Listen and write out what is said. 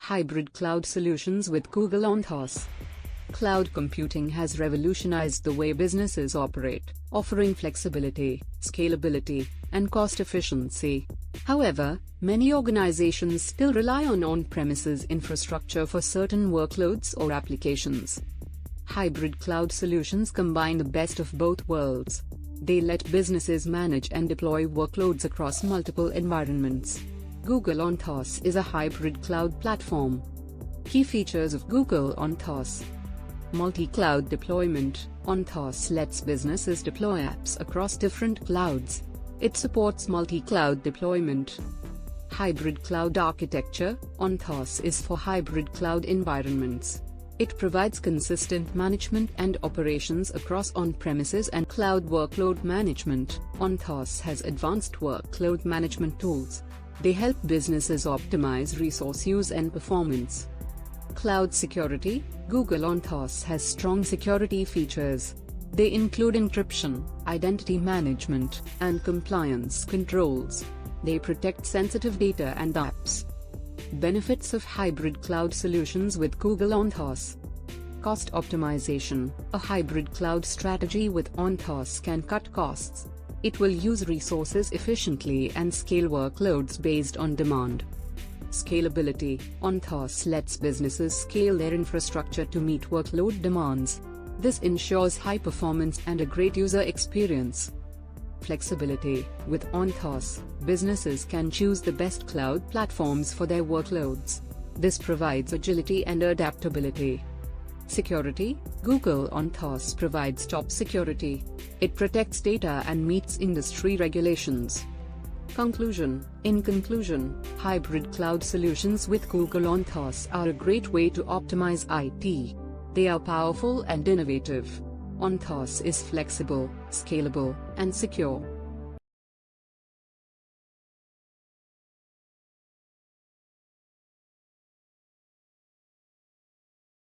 Hybrid cloud solutions with Google Anthos. Cloud computing has revolutionized the way businesses operate, offering flexibility, scalability, and cost efficiency. However, many organizations still rely on on-premises infrastructure for certain workloads or applications. Hybrid cloud solutions combine the best of both worlds. They let businesses manage and deploy workloads across multiple environments. Google Anthos is a hybrid cloud platform. Key features of Google Anthos: multi-cloud deployment. Anthos lets businesses deploy apps across different clouds. It supports multi-cloud deployment. Hybrid cloud architecture. Anthos is for hybrid cloud environments. It provides consistent management and operations across on-premises and cloud workload management. Anthos has advanced workload management tools. They help businesses optimize resource use and performance. Cloud security. Google Anthos has strong security features. They include encryption, identity management, and compliance controls. They protect sensitive data and apps. Benefits of hybrid cloud solutions with Google Anthos. Cost optimization. A hybrid cloud strategy with Anthos can cut costs. It will use resources efficiently and scale workloads based on demand. Scalability. Anthos lets businesses scale their infrastructure to meet workload demands. This ensures high performance and a great user experience. Flexibility. With Anthos, businesses can choose the best cloud platforms for their workloads. This provides agility and adaptability. Security. Google Anthos provides top security. It protects data and meets industry regulations. Conclusion. In conclusion, hybrid cloud solutions with Google Anthos are a great way to optimize IT. They are powerful and innovative. Anthos is flexible, scalable, and secure.